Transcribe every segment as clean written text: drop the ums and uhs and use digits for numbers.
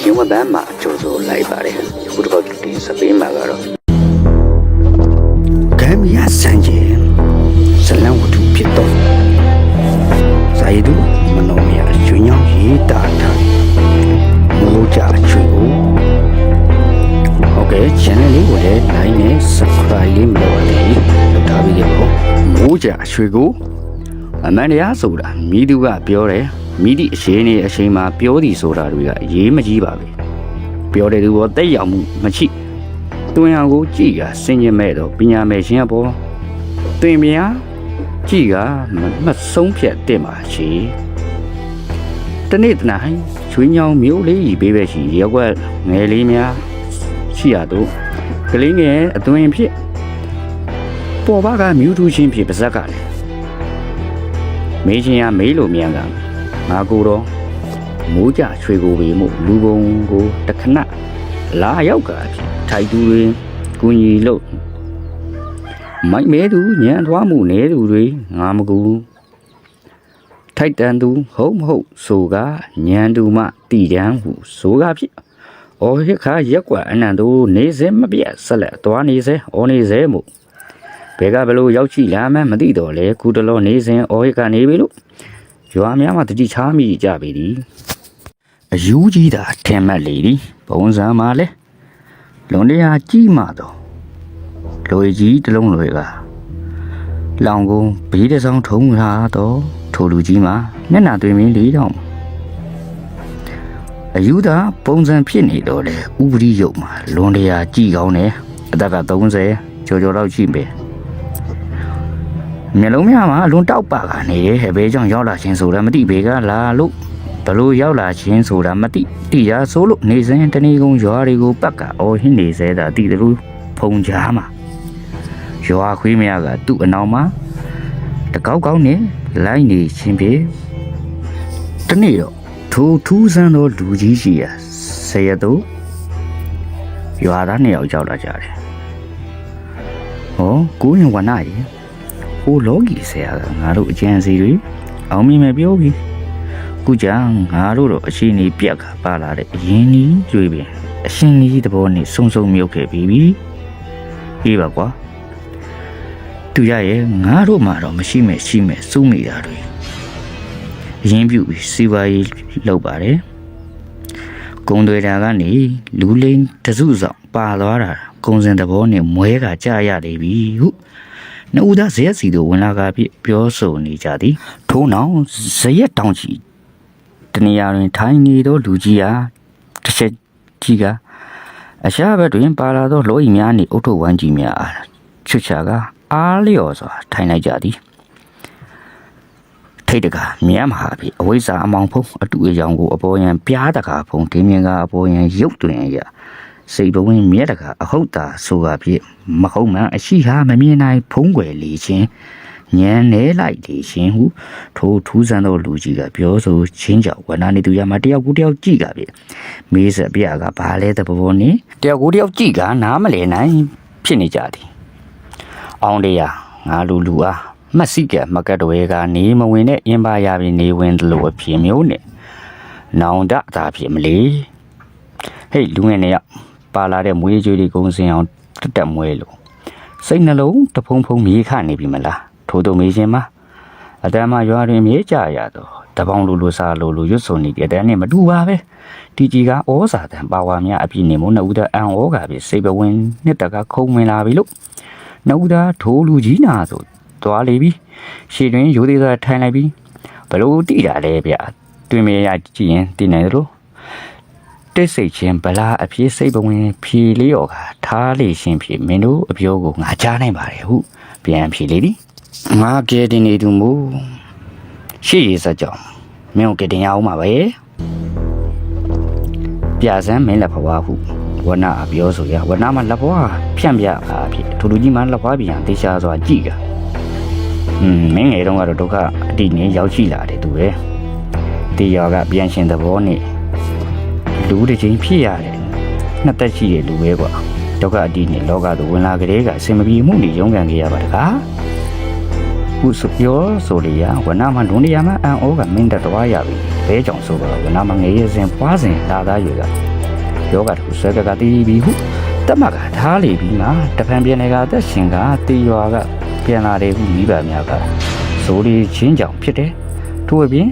ရှင်ဝတ်တမ်းမှာကြိုးစိုးလိုက်ပါတယ်ခုတစ်ပတ်ဒီစပေးမှာကတော့ကံမြတ်စံခြင်းဇလံဝတ္ထုဖြစ်တော့ဇာယတုမနောမြရွှေညောင်းရေးတာထားမိုးကြချွေကိုဟုတ်ကဲ့ channel လေးကိုလည်း like နဲ့ subscribe လေးမလုပ်ရသေးဘူးလုပ်ထားပြီးတော့မိုးကြရွှေကိုအမှန်တရားဆိုတာမိသူကပြောတယ်မိသည့်အရှင်နေအချိန်မှာပြောသည်ဆိုတာတွေကရေးမကြီးပါပဲပြောတဲ့သူကတက်ရောက်မှုမရှိတွင်အောင်ကိုကြည်ကစင်ကျင်မဲ့တော့ပညာမဲ့ရှင်ပေါ်တွင်မြာကြည်ကမဆုံးဖြတ်တဲ့မှာရှိတနေ့တနိုင်ချွေးညောင်းမျိုးလေးကြီးပေးပဲရှိရက်ွက်ငယ်လေးများရှိရတော့ကလေးငယ်အသွင်ဖြစ်ပေါ်ပါကမြူးထူးချင်းဖြစ်ပါဇက်ကလည်းမေးချင်းရမေးလို့မြန်ကငါကိုတော့မိုးကြရွှေကိုပေမှုလူပုံကိုတခဏလာရောက်ကဖြစ်ထိုက်သူတွေကုညီလို့မိုက်မဲသူညံသွားမှုနေသူတွေငါမကူထိုက်တန်သူဟုတ်မဟုတ်ဆိုကညံသူမှတည်တန်းဟုဆိုကဖြစ်အော်ဟစ်ခါရက်ကွာအနန္တိုနေစဲမပြတ်ဆက်လက်သွားနေစဲအော်နေစဲမို့ဘယ်ကဘလို့ရောက်ကြည့်လာမှမသိတော့လေကုတလောနေစဉ်အော်ဟစ်ကနေပြီလို့ရွာများမှာတတိချားမိကြပြီဒီအယူကြီးတာထင်မှတ်လေဒီပုံစံမှာလဲလွန်တရားကြီးမှတော့လွေကြီးတလုံးလွေကလောင်ကုန်ဘေးတစ်ဆောင်ထုံးလာတော့ထိုလူကြီးမှာမျက်နှာသွင်းမင်းလေးတော့အယူသာပုံစံဖြစ်နေတော့လေဥပရိယုတ်မှာလွန်တရားကြီးကောင်းတယ်အသက်က30ကျော်ကျော်တော့ရှိပဲမျက်လုံးများမှာအလွန်တောက်ပါကနေတယ်ဘယ်ကြောင့်ရောက်လာခြင်းဆိုတာမသိဘေကလာလို့ဘလို့ရောက်လာခြင်းဆိုတာမသိတိရဆိုလို့နေစဉ်တဏီကုန်းရွာတွေကိုပတ်ကအော်ဟင်းနေစေတာတိတယ်လို့ဖုံကြားမှာရွာခွေးမရကသူ့အနောင်မှာတကောက်ကောက်နဲ့လိုက်နေခြင်းဖြင့်တနေ့တော့ထိုထူးဆန်းသောလူကြီးရှိရာဆရတို့ရွာသား2ယောက်ကြောက်လာကြတယ်ဟောကိုရင်ဝနာကြီးဟိုလောကီဆရာကငါတို့အကျဉ်းစီတွေအောင်မြင်မယ်ပြောပြီးခုကြောင့်ငါတို့တော့အရှိန်ကြီးပြက်ကပါလာတဲ့အရင်ကြီးကျွေးပြီးအရှင်ကြီးသဘောနဲ့စုံစုံမြုပ်ခဲ့ပြီးပြီပါကွာသူရရဲ့ငါတို့မှတော့မရှိမဲ့ရှိမဲ့စုမိတာတွေအရင်ပြုပြီးစီပါရေးလောက်ပါတယ်ဂုံတွေတာကနေလူလိန်တစုဆောင်ပါသွားတာဂုံစင်သဘောနဲ့မွဲကကြာရနေပြီဟုနှုတ်သားဇရက်စီတို့ဝင်လာကပြောဆိုနေကြသည်ထို့နောက်ဇရက်တောင်ကြီးတနေရာတွင်ထိုင်နေသောလူကြီးဟာတစ်ချက်ကြီးကအရှားဘက်တွင်ပါလာသောလောဤများနှင့်အုတ်ထုတ်ဝမ်းကြီးများချွတ်ချကအားလျော်စွာထိုင်လိုက်ကြသည်ထိတ်တကမြမ်းမှာပြီအဝိဇ္ဇာအမောင်ဖုံးအတူအယောင်ကိုအပေါ်ယံပြားတကာဖုံးဒင်းမြင်ကအပေါ်ယံရုပ်တွင်ရစိတ်ဘဝင်မြဲတကအဟုတ်တာဆိုတာဖြစ်မဟုတ်မှန်အရှိဟာမမြင်နိုင်ဖုံးွယ်လေခြင်းညံနေလိုက်လေခြင်းဟုထိုထူးဆန်းသောလူကြီးကပြောဆိုချင်းကြောင့်ဝနာနေသူရမှာတယောက်ကူတယောက်ကြည့်ကပြီမေးစပြကဘာလဲတဲ့ဘောနေတယောက်ကူတယောက်ကြည့်ကနားမလဲနိုင်ဖြစ်နေကြသည်အောင်တရားငါလူအားမက်ဆီကမကတ်တွေကနေမဝင်တဲ့အင်းပါရပြီနေဝင်လို့အဖြစ်မျိုးနဲ့နောင်တသာဖြစ်မလေဟေးလူငယ်နေရပါလာတဲ့မွေးကြွေးတွေကုန်းစင်အောင်တက်မွဲလို့စိတ်နှလုံးတဖုံဖုံမြေခနေပြီမလားထို့သူမေးခြင်းမှာအတမ်းမရွာတွင်မြေကြရတော့တပေါင်းလူစားလူရွတ်စုံနေတဲ့အတန်းနဲ့မတူပါပဲတီကြီးကဩဇာတန်ပါဝါများအပြည့်နေမို့နှုတ်တဲ့အံဩကပြီစိတ်ဘဝင်နှစ်တကခုံဝင်လာပြီလို့နှုတ်သားထိုးလူကြီးနာဆိုသွားလေပြီရှေ့တွင်ရိုးသေးစွာထိုင်လိုက်ပြီဘလို့တိတာလဲဗျတွင်မရကြည့်ရင်သိနိုင်တယ်လို့တိတ်ဆိတ်ချင်းဗလာအဖြစ်စိတ်ဘဝင်ဖြေလေးရောကထားလေရှင်ဖြေမင်းတို့အပြောကိုငါကြားနိုင်ပါတယ်ဟုပြန်ဖြေလေသည်ငါကဲတင်နေသူမို့ရှေ့ရစကြောင်းမင်းကတင်ရအောင်ပါပဲပြစမ်းမင်းလက်ဖွားဟုဝနာအပြောဆိုရဝနာမှာလက်ဖွားဖြန့်ပြပါဖြစ်ထိုလူကြီးမှလက်ဖွားပြန်တေချာစွာကြည့်ကမင်းငယ်တုန်းကတော့ဒုက္ခအတိနဲ့ရောက်ရှိလာတယ်သူပဲတေရောကပြန်ရှင်သဘောနဲ့လူတစ်ချိန်ဖြစ်ရတယ်နှစ်သက်ရှိတဲ့လူပဲကွာဒုက္ခအတိနဲ့လောကသို့ဝင်လာကြတဲ့ကအစင်မပြေမှုတွေရုန်းကန်ကြရပါတကားခုစပြောဆိုလေရဝနာမှာလွန်နေရမှာအန်ဩကမင်းတက်သွားရပြီဘဲကြောင့်ဆိုတော့ဝနာမှာငယ်ရစဉ်ပွားစဉ်လာသားရွေက ယောဂတို့ဆွဲကတီးပြီးဟုတက်မကထားလေပြီးမှတဖန်ပြန်နေကသက်ရှင်ကတီရွာကပြန်လာတယ်ဟုမိဘများကစိုးလီချင်းကြောင့်ဖြစ်တယ်ထို့အပြင်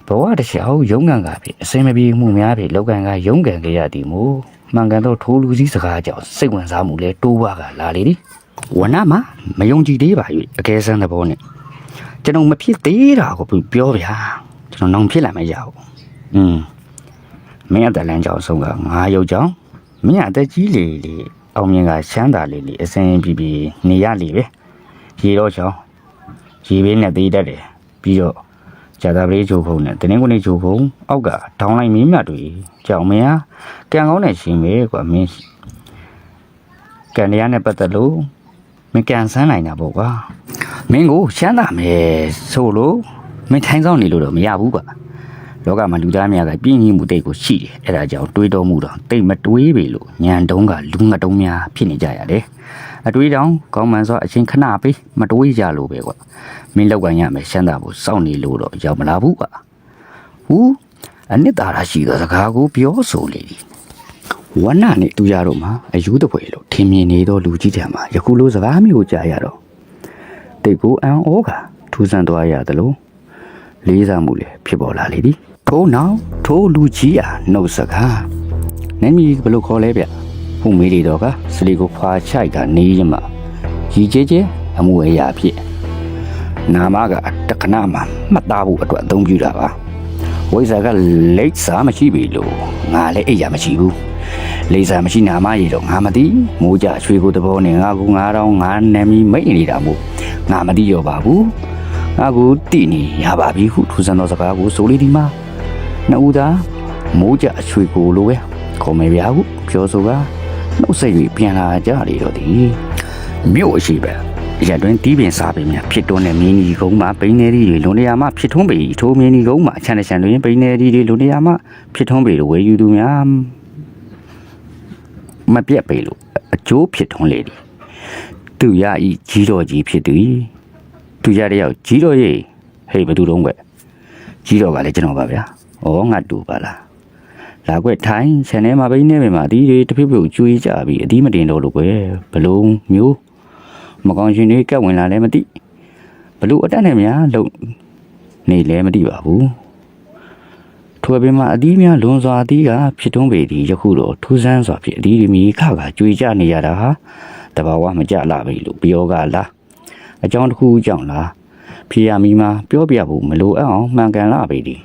ဘဝတစ်ချောင်းရုံးကန်ကဖြစ်အစင်မပြေမှုများဖြစ်လောက်ကန်ကရုံးကန်ကြရသည်မို့မှန်ကန်သောထိုးလူစည်းစကားကြောင့်စိတ်ဝင်စားမှုလဲတိုးပွားကလာလေသည်ဝနမှာမယုံကြည်သေးပါ၍အကဲဆန်းသဘောနဲ့ကျွန်တော်မဖြစ်သေးတာကိုပြောဗျာကျွန်တော်နောင်ဖြစ်လာမရဘူးမင်းအတလန်းကြောင့်ဆုံးကငါရုပ်ကြောင့်မင်းအသက်ကြီးလေအောင်မြင်ကရှမ်းသာလေအစင်ပြီးနေရလေပဲရေတော့ချောင်းရေဘေးနဲ့သေးတတ်တယ်ပြီးတော့ဂျာတာပလေးဂျိုဖုံနဲ့တင်းကွန်းလေးဂျိုဖုံအောက်ကထောင်းလိုက်မင်းမြတ်တွေကြောင်မင်းကံကောင်းတဲ့ရှင်ပဲကွာမင်းကံတရားနဲ့ပတ်သက်လို့မင်းကန်ဆန်းနိုင်တာပေါ့ကွာမင်းကိုရှမ်းသာမယ်ဆိုလို့မင်းထိုင်းဆောင်နေလို့တော့မရဘူးကွာလောကမှာလူသားများကပြင်းကြီးမှုတိတ်ကိုရှိတယ်အဲ့ဒါကြောင့်တွေးတော်မှုတော့တိတ်မတွေးပေလို့ညံတုံးကလူငတ်တုံးများဖြစ်နေကြရတယ်အတွေးတောင်ကောင်းမှန်စွာအချင်းခဏပေးမတွေးကြလို့ပဲကွာမင်းလောက်ကန်ရမယ်ရှမ်းသာဖို့စောင့်နေလို့တော့ရောက်မလာဘူးကွာအနှစ်သာရရှိသောစကားကိုပြောဆိုလေဝနနဲ့တူရတော့မှာအယူတပွဲလို့ထင်မြင်နေသောလူကြီးတံမှာယခုလိုစကားမျိုးကြားရတော့တိတ်ကိုအံ့ဩကထူးဆန်းသွားရတယ်လို့လေးစားမှုလည်းဖြစ်ပေါ်လာလေသည်ထို့နောက်ထိုလူကြီးအားနှုတ်စကားနမီဘလို့ခေါ်လဲဗျဟုမေးလေတော့ကစလီကိုဖွာချိုက်ကနေရမှာရီကျဲကျဲအမှုအရာဖြစ်နာမကတက္ကနာမှာမှတ်သားဖို့အတွက်အသုံးပြုတာပါဝိဇ္ဇာကလိပ်စာမရှိပြီလို့ငါလည်းအိပ်ရမရှိဘူးလိပ်စာမရှိနာမရည်တော့ငါမသိမိုးကြရွှေကိုသဘောနဲ့ငါကူ9000ငါနမီမိတ်နေတာမို့ငါမသိရောပါဘူးငါကိုတိနေရပါပြီဟုထူးဆန်းသောစကားကိုဆိုလေဒီမှာနှစ်ဦးသာမိုးကြအချွေကိုလိုပဲခေါ်မယ်ဗျာဟုပြောဆိုကနှုတ်ဆက်၍ပြန်လာကြလေတော့သည်မြို့အရှိပဲရတွင်တီးပင်စားပင်များဖြစ်တွန်းတဲ့မင်းကြီးကုန်းမှာပိန်းနေရီတွေလုံနေရာမှာဖြစ်ထွန်းပေထိုးမင်းကြီးကုန်းမှာအချမ်းတချမ်းတွင်ပိန်းနေရီတွေလုံနေရာမှာဖြစ်ထွန်းပေလိုဝေယူသူများမပြတ်ပေလို့အကျိုးဖြစ်ထွန်းလေသည်သူရဤကြီးတော်ကြီးဖြစ်သည်သူရတဲ့ယောက်ကြီးတော်ရဲ့ဟေးဘယ်သူတုံးကွကြီးတော်ကလည်းကျွန်တော်ပါဗျာဩငါတူပါလားလာကွထိုင်းခြံထဲမှာပိန်းနေပြီမှာအသီးတွေတဖိဖိကိုကျွေးကြပြီးအသီးမတင်တော့လို့ကွဘလုံးမျိုးမကောင်းရှင်တွေကက်ဝင်လာလည်းမသိဘလို့အတက်နဲ့များလုံနေလည်းမသိပါဘူးထိုပင်မှာအသီးများလွန်စွာအသီးကဖြစ်ထွန်းပေသည်ယခုတော့ထူးဆန်းစွာဖြစ်အသီးတွေမိခကကျွေးကြနေရတာဟာတဘာဝမကြလာပြီလို့ပြောကလားအကြောင်းတစ်ခုကြောင့်လားဖြေရမီမှာပြောပြဖို့မလိုအပ်အောင်မှန်ကန်လာပြီဒီ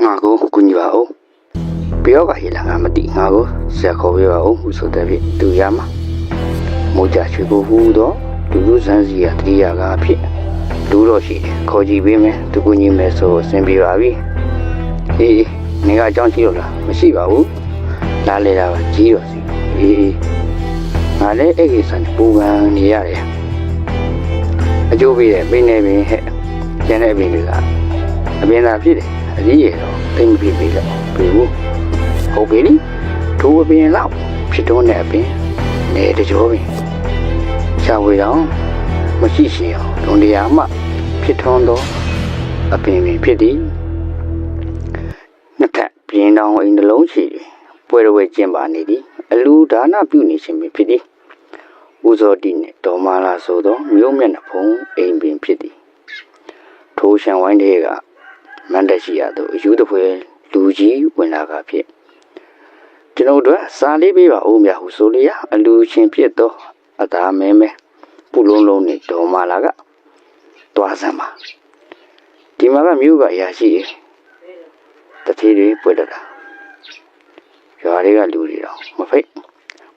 ငါကိုကုညီပါဦးပြောကရလာငါမသိငါကိုဆက်ခေါ်ပြပါဦးဟုဆိုတဲ့ဖြင့်သူရမှာမိုးကြချွေကိုဟူတော့လူလူစန်းစီရတတိယကဖြစ်လူတော့ရှိတယ်ခေါ်ကြည့်ပေးမယ်သူကုညီမယ်ဆိုအဆင်ပြေပါပြီအေးနေကအကြောင်းရှိလို့လားမရှိပါဘူးလာလေတာပါကြီးတော့စီအေးငါလည်းအဲ့ဒီစံပူပန်နေရတယ်အကျိုးပေးတယ်ပြင်းနေပြီဟဲ့ကျန်တဲ့အပြင်တွေကအပြင်သာဖြစ်တယ်အကြီးရတော့သိမ့်ပြပြီလေပြီဘူးဟုတ်ပြီထိုးအပြင်လောက်ဖြစ်တော့တဲ့အပြင်နေတကြောပင်ရှာဝေတော့မရှိရှိအောင်ဒုံတရားမှဖြစ်ထွန်းသောအပင်ပင်ဖြစ်သည်နှစ်ထပ်ပြင်းတောင်အိမ်နှလုံးရှိသည်ပွဲတော်ဝဲကျင်းပါနေသည်အလူဒါနပြုနေခြင်းပင်ဖြစ်သည်ဦးစောတိနှင့်ဒေါ်မာလာဆိုသောမြို့မျက်နှာဖုံးအိမ်ပင်ဖြစ်သည်ထိုးရှန်ဝိုင်းတွေကမန္တရှိရသို့အယူတပွဲလူကြီးဝင်လာကဖြစ်ကျွန်ုပ်တို့စားလေးပေးပါဦးမြဟုဆိုလျာအလူချင်းဖြစ်သောအသားမဲမဲပူလုံးလုံးနဲ့ဒေါ်မာလာကတွားစမ်းပါဒီမှာကမြို့ကအရာရှိတတိတွေပွက်တာရွာတွေကလူတွေတော့မဖိတ်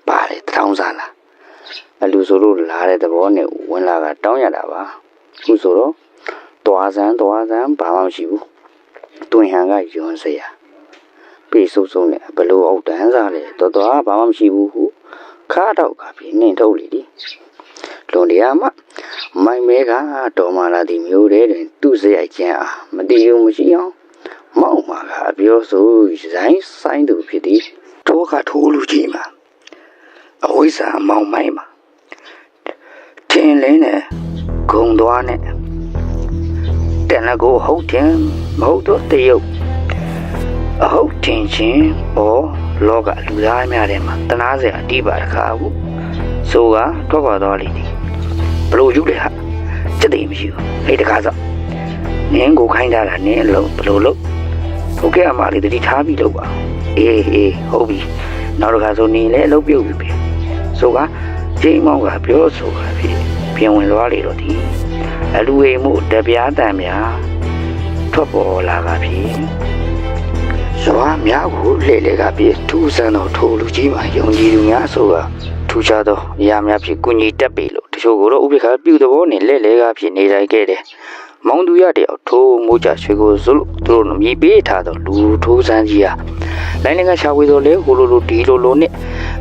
ပါလေတောင်းစားလားအလူဆိုလို့လာတဲ့သဘောနဲ့ဝင်လာကတောင်းရတာပါခုဆိုတော့တွားစမ်းဘာမှမရှိဘူးတွင်ဟန်ကယွန်းစရာပြေစုံနဲ့ဘလို့အောက်တန်းစားလေတော်ဘာမှမရှိဘူးဟုခါတော့ကပြီးနှင်ထုတ်လေဒီလွန်တရားမှမိုင်မဲကတော်မာလာသည်မျိုးတဲ့တွင်သူ့စရိုက်ကျန်းအားမတည်ရုံမရှိအောင်မောက်မှာကအပြောဆိုဆိုင်သူဖြစ်သည်ထိုးကထိုးလူကြီးမှာအဝိဇ္ဇာမောင်မိုင်းမှာထင်းလင်းနဲ့ဂုံသွားနဲ့တန်လကိုဟုတ်တယ်မဟုတ်တော့တရုတ် အဟုတ်တင်ချင်းဘောလောကလူသားများထဲမှာတနာစရာအတိပါတခါဘူးဆိုကထွက်ခွာသွားလိမ့်မယ်ဘလို့ယူတယ်ဟာစက်တည်မရှိဘူးအဲ့တခါစောနင်းကိုခိုင်းတာနင်းအလုံးဘလို့လို့ဟုတ်ကဲ့အမလေးတတိထားပြီးလို့ပါအေးဟုတ်ပြီနောက်တစ်ခါဆိုနေလဲအလုပ်ပြုတ်ပြီဆိုကချိန်မောင်းကပြောဆိုတာဖြစ်ပြင်ဝင်သွားလေတော့ဒီအလူအိမ်မှုတပြားတန်များထွက်ပေါ်လာကဖြစ်ဇွာများကိုလှည့်လေကပြထူးဆန်းသောထိုလူကြီးမှယုံကြည်သူများဆိုတာထူးခြားသောအရာများဖြစ်ကုညီတက်ပေလို့တချို့ကတော့ဥပိ္ပခပြုသဘောနဲ့လှည့်လေကဖြစ်နေလိုက်ခဲ့တယ်မောင်သူရတယောက်ထိုးမိုးကြရွှေကိုစုလို့သူတို့မြေပေးထားသောလူထိုးဆန်းကြီးဟာလိုင်းလင်ကရှာဝေတော်လေဟိုလိုဒီလိုနဲ့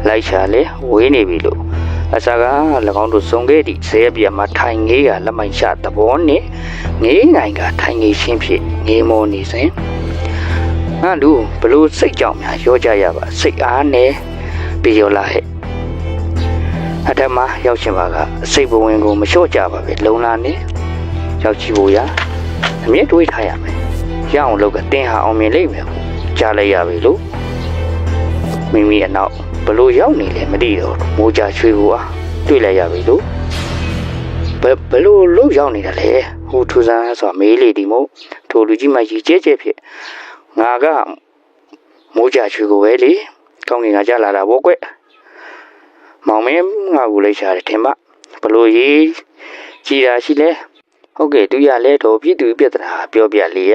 လိုက်ရှာလေဝေးနေပြီလို့အစက၎င်းတို့စုံခဲ့သည့်ဇဲပြမှာထိုင်ငေးကလက်မိုင်ရှာသဘောနဲ့ငေးနိုင်ကထိုင်ငေးရှင်းဖြစ်ငေးမောနေစဉ်ငါတို့ဘလို့စိတ်ကြောင့်များရောကြရပါစိတ်အားနဲ့ပြေရောလာဟဲ့အထမရောက်ရှင်ပါကစိတ်ဘဝင်ကိုမလျှော့ကြပါပဲလုံလာနဲ့ရောက်ချီဖို့ရအမြဲတွေးထားရမယ်ရအောင်လုပ်ကတင်းဟာအောင်မြင်လိမ့်မယ်ကြားလိုက်ရပြီလို့မိမိအနောက်ဘလို့ရောက်နေလဲမသိတော့မိုးကြရွှေကိုအားတွေ့လိုက်ရပြီလို့ဘလို့လို့ရောက်နေတာလဲဟိုထူဆန်းဆိုမေးလေဒီမို့ထိုလူကြီးမကြီးကျဲဖြစ်ငါကမိုးကြရွှေကိုပဲလေကောင်းကင်ကကြလာတာဗောကွမောင်မင်းငါကိုလိုက်ရှာတယ်ထင်ပါဘလို့ရေးကြည်တာရှိလဲဟုတ်ကဲ့သူရလဲတော့ပြည်သူပြဿနာပြောပြလေရ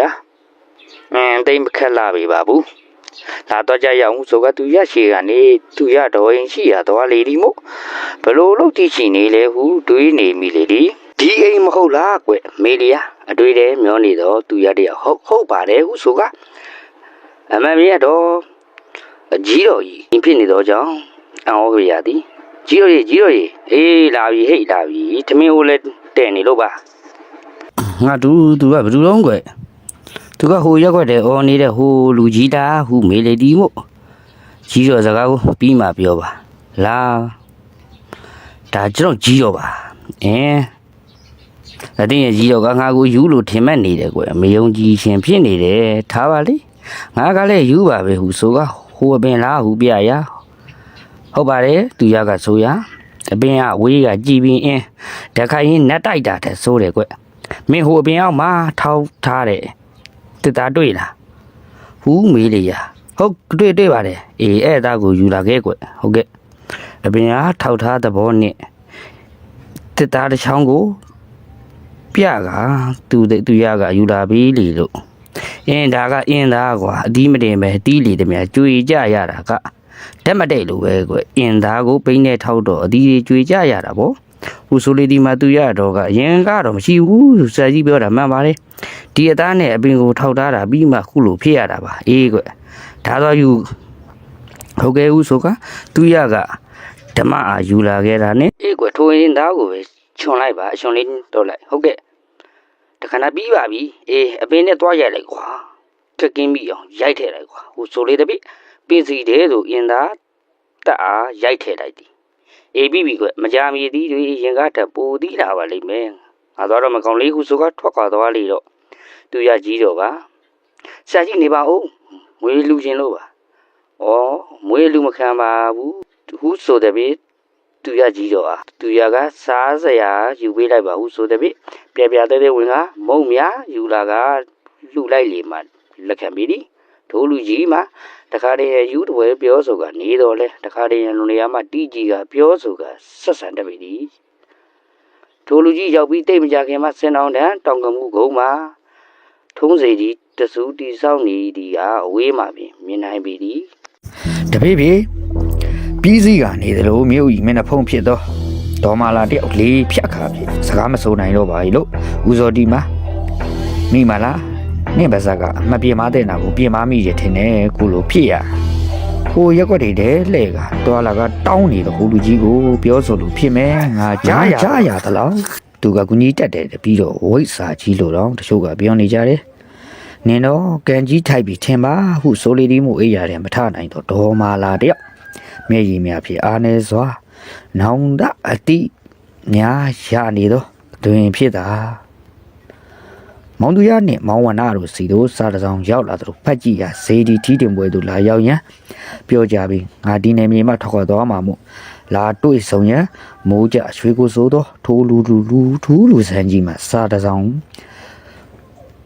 တိတ်မခက်လာပြီပါဘူးလာတော့ကြရအောင်ဆိုကသူရရှိကနေသူရတော်ရင်ရှိရသွားလေဒီမို့ဘလို့လို့ကြည့်ရှိနေလဲဟုတွေးနေမိလေဒီအိမ်မဟုတ်လားကွမေလီယာအတွေ့တယ်မျောနေတော့သူရတဲ့ဟုတ်ပါတယ်ဟုဆိုကအမမေတော့အကြီးတော်ကြီးဖြစ်နေတော့ကြောင့်အော်ရသည်ကြီးတော်ကြီးအေးလာပြီဟိတ်လာပြီထမင်းဟိုလဲတဲ့နေလို့ပါငါသူကဘယ်သူလုံးကွသူကဟိုရက်ွက်တယ်အော်နေတဲ့ဟိုလူကြီးတာဟုမေးလေဒီမို့ကြီးတော်စကားကိုပြီးမှပြောပါလာဒါကျွန်တော်ကြီးတော်ပါအတင်းရဲ့ကြီးတော်ကငါကိုယူလို့ထင်မှတ်နေတယ်ကွမယုံကြည်ရှင်ဖြစ်နေတယ်ထားပါလေငါကလည်းယူပါပဲဟုဆိုကဟိုအပင်လားဟုပြရဟုတ်ပါတယ်သူရကဆိုရအပင်ကဝေးကကြည်ပြီးတခါရင်နတ်တိုက်တာတဲ့ဆိုတယ်ကွမင်းဟိုအပင်အောင်မှာထောက်ထားတယ်တစ်သားတွေ့လားဟူးမေးလေရဟုတ်တွေ့ပါတယ်အေးအဲ့ဒါကိုယူလာခဲ့ကွဟုတ်ကဲ့အပင်ကထောက်ထားသဘောနဲ့တစ်သားတစ်ချောင်းကိုပြကသူရကယူလာပြီလေလို့ဒါကအင်းသားကွာအဒီမတင်ပဲတီးလေတည်းများကျွေကြရတာကဓာတ်မတိတ်လို့ပဲကွအင်းသားကိုပိန်းနဲ့ထောက်တော့အဒီကျွေကြရတာဗောဟူဆိုလေဒီမှာသူရတော့ကရင်ကတော့မရှိဘူးဆရာကြီးပြောတာမှန်ပါတယ်ဒီအသားနဲ့အပင်ကိုထောက်ထားတာပြီးမှခုလိုဖြစ်ရတာပါအေးကွဒါတော့ယူဟုတ်ကဲ့ဦးဆိုကသူရကဓမ္မအာယူလာခဲ့တာနဲ့အေးကွထိုးရင်သားကိုပဲခြုံလိုက်ပါအခြုံလေးတော့လိုက်ဟုတ်ကဲ့တခဏပြီးပါပြီအေးအပင်နဲ့သွားရိုက်လိုက်ကွာခက်ကင်းပြီးအောင်ရိုက်ထည့်လိုက်ကွာဟိုဆိုလေတပိပင်စီတဲ့ဆိုအင်သားတက်အားရိုက်ထည့်လိုက်သည်အေးပြီးကွမကြမီသည်တွေရင်ကားတက်ပူသီးလာပါလိမ့်မယ်ငါတော့မကောင်းလေးဟုဆိုကထွက်ခွာသွားလေတော့သူရကြီးတော့ကဆရာကြီးနေပါဦးမွေးလူချင်းလို့ပါဩမွေးလူမခံပါဘူးဟုဆိုတဲ့ပြီသူရကြီးတော့သူရကစားစရာယူပေးလိုက်ပါဟုဆိုတဲ့ပြီပြပြတဲ့ဝင်ကမုံများယူလာကလှူလိုက်လေမှလက်ခံပြီးသည်ထိုလူကြီးမှတခါတည်းယူတဝဲပြောဆိုကနေတော့လဲတခါတည်းလူနေရာမှာတီကြီးကပြောဆိုကဆက်ဆံတတ်ပြီသည်ထိုလူကြီးရောက်ပြီးတိတ်မကြခင်မှာစင်အောင်တန်းတောင်ကမှုကုန်းမှာထုံးစီကြီးတဆူတီဆောက်နေသည်ကအဝေးမှာပင်မြင်နိုင်ပြီသည်တပိပြီးစီကနေတယ်လို့မြို့ကြီးမျက်နှာဖုံးဖြစ်တော့ဒေါ်မာလာတယောက်လေးဖြတ်ခါဖြစ်စကားမစိုးနိုင်တော့ပါဘူးလို့ဦးစောတီမှာမိမလားနင့်ပါစကအမပြေမတဲ့နာကိုပြေမမိရထင်တယ်ခုလိုဖြစ်ရဟိုရက်ွက်တွေတဲ့လှဲ့ကတော်လာကတောင်းနေတော့ဟိုလူကြီးကိုပြောဆိုလို့ဖြစ်မယ်ငါကြားရသလားသူကကူညီတက်တယ်ပြီးတော့ဝိတ်စာကြီးလို့တော့တချို့ကပြောနေကြတယ်နင်တော့ကန်ကြီးထိုက်ပြီးထင်ပါဟုဆိုလေဒီမို့အေးရတယ်မထနိုင်တော့ဒေါ်မာလာတယောက်မျက်ရည်များဖြစ်အားနေစွာနောင်တအတိများရနေတော့တွင်ဖြစ်တာ မောင်သူရနှင့်မောင်ဝဏတို့စီတို့စားတစောင်းရောက်လာသူဖတ်ကြည့်ရဇေဒီထီးတင်ပွဲတို့လာရောက်ရန်ပြောကြပြီးငါဒီနယ်မြေမှာထွက်ခွာသွားမှာမို့လာတွေ့ဆုံရန်မိုးကြရွှေကိုစိုးသောထိုးလူစန်းကြီးမှာစားတစောင်း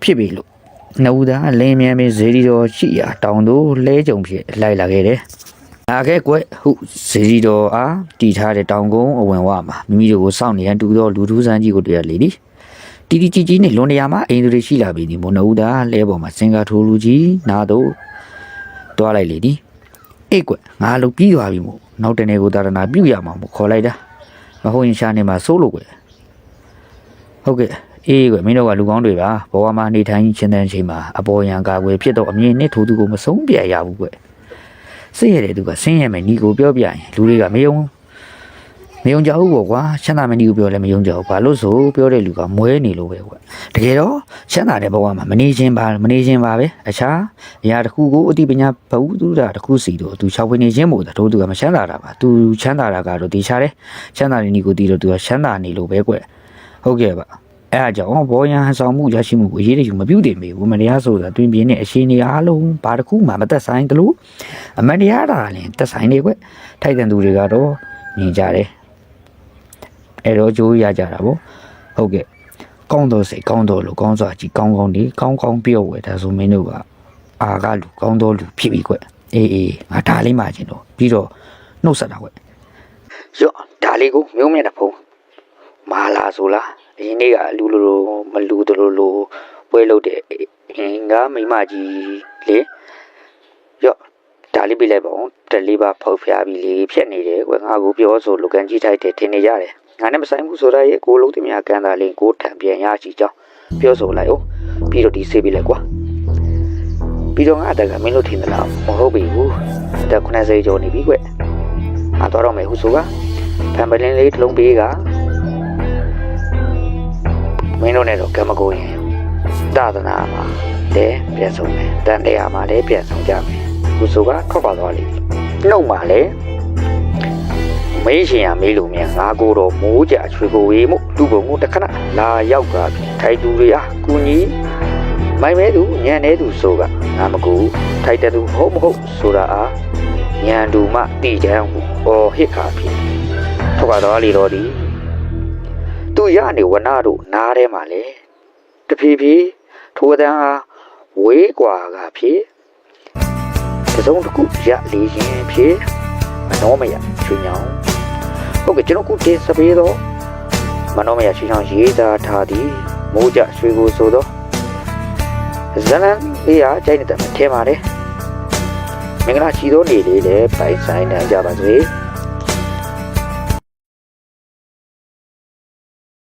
ဖြစ်ပြီလို့နှုတ်သားလင်းမြန်ပြီးဇေဒီတော်ရှိရာတောင်တို့လဲကြုံဖြစ်လိုက်လာခဲ့တယ်။လာခဲ့ကွဟုဇေဒီတော်အားတီထားတဲ့တောင်ကုန်းအဝင်ဝမှာမိမိတို့ကိုစောင့်နေရန်တူသောလူထူးစန်းကြီးကိုတွေ့ရလေသည်။တီကြီးနဲ့လွန်နေရာမှာအိမ်သူတွေရှိလာပြီဒီမို့နှုတ်သားလဲပေါ်မှာစင်ကာထိုးလူကြီးနာတို့တွားလိုက်လေသည်။အေးကွငါလုံပြီးသွားပြီမို့နောက်တနေ့ကိုတာရနာပြုတ်ရမှာမို့ခေါ်လိုက်တာ။မဟုတ်ရင်ရှာနေမှာစိုးလို့ကွဟုတ်ကဲ့အေးကွမင်းတို့ကလူကောင်းတွေပါဘဝမှာနေထိုင်ချင်းတဲ့ချိန်မှာအပေါ်ရန်ကာကွယ်ဖြစ်တော့အမြင်နဲ့ထိုးသူကိုမဆုံးပြရဘူးကွစိတ်ရတဲ့သူကဆင်းရဲမယ်ညီကိုပြောပြရင်လူတွေကမယုံကြဘူးပေါ့ကွာချမ်းသာမညီကိုပြောလည်းမယုံကြဘူးဘာလို့ဆိုပြောတဲ့လူကမွဲနေလို့ပဲကွတကယ်တော့ချမ်းသာတဲ့ဘဝမှာမနေခြင်းပါပဲအခြားအရာတစ်ခုကိုအတိပညာဘဝသူတာတစ်ခုစီတော့သူ၆ဝင်နေခြင်းမို့တော့သူကမချမ်းသာတာပါသူချမ်းသာတာကတော့ဒီချားတယ်ချမ်းသာတဲ့ညီကိုတီးတော့သူကချမ်းသာနေလို့ပဲကွဟုတ်ကဲ့ပါအဲ့အကြောင်းဘောရန်ဆောင်မှုရရှိမှုကိုရေးရယူမပြုတ်တင်ပေဘူးမတရားဆိုတာတွင်ပြင်းနဲ့အရှိနေအားလုံးဘာတစ်ခုမှမသက်ဆိုင်တလို့အမတရားတာလည်းသက်ဆိုင်နေကွထိုက်တန်သူတွေကတော့မြင်ကြတယ်အဲ့တော့ကြိုးရကြတာပေါ့ဟုတ်ကဲ့ကောင်းတော့စိတ်ကောင်းတော့လို့ကောင်းစွာကြီးကောင်းနေကောင်းပြော့ဝဲဒါဆိုမင်းတို့ကအာကလူကောင်းတော့လူဖြစ်ပြီကွအေးငါဒါလေးမှချင်းတော့ပြီးတော့နှုတ်ဆက်တာကွရော့ဒါလေးကိုမျိုးမြတ်တဲ့ဖုံးမာလာဆိုလားအင်းနေ့ကလူလိုမလူတလိုပွဲလုပ်တဲ့အင်းကမိမကြီးလေရော့ဒါလေးပြလိုက်ပါဦးတလေးပါဖောက်ဖျားပြီးလေဖြက်နေတယ်ကွငါကိုပြောဆိုလူကန်ကြီးထိုက်တယ်ထင်နေကြတယ်ငါနဲ့မဆိုင်ဘူးဆိုတာရဲ့ကိုလုံးတင်များကန်တာလေးကိုထံပြန်ရရှိကြောင်းပြောဆိုလိုက်ဦးပြီးတော့ဒီဆေးပြလိုက်ကွာပြီးတော့ငါတက်ကမင်းတို့ထင်သလားမဟုတ်ပြီဘူးတက်90ကျော်နေပြီကွငါတော့မယ်ဟုဆိုကဖန်ပလင်းလေးတစ်လုံးပေးကမင်းတို့နဲ့တော့ကမကိုရင်သာသနာမှာလည်းပြန်ဆုံးမယ်တန်တရားမှာလည်းပြန်ဆုံးကြမယ်ခုဆိုကထွက်ပါသွားလိမ့်နှုတ်မှာလည်းမေးရှင်ရမေးလို့မြန်ငါကိုတော့မိုးကြချွေကိုဝေးမှုလူပုံမှုတခဏလာရောက်ကထိုက်သူတွေအားကူညီမိုင်မဲသူညံနေသူဆိုကငါမကူထိုက်တဲ့သူဟုတ်မဟုတ်ဆိုတာအားညံသူမှတိချမ်းဟုဟစ်ခါဖြစ်ထွက်ပါသွားလိတော့ဒီသူရနေဝနာတို့နားထဲမှာလေတဖြည်းဖြည်းထိုးတန်းအားဝေးกว่าကဖြစ်တစုံတစ်ခုရလေးချင်းဖြစ်မနှောမရချွေညောင်းဟုတ်ကဲ့ကျွန်တော်ခုတင်စပေးတော့မနှောမရချွေညောင်းရေးသားထားသည်မိုးကြရွှေကိုဆိုတော့ဇလန်လေးအားကြိုက်နေတယ်ထဲပါတယ်မင်္ဂလာချီသောနေလေးလည်းပိုင်ဆိုင်နိုင်ကြပါစေ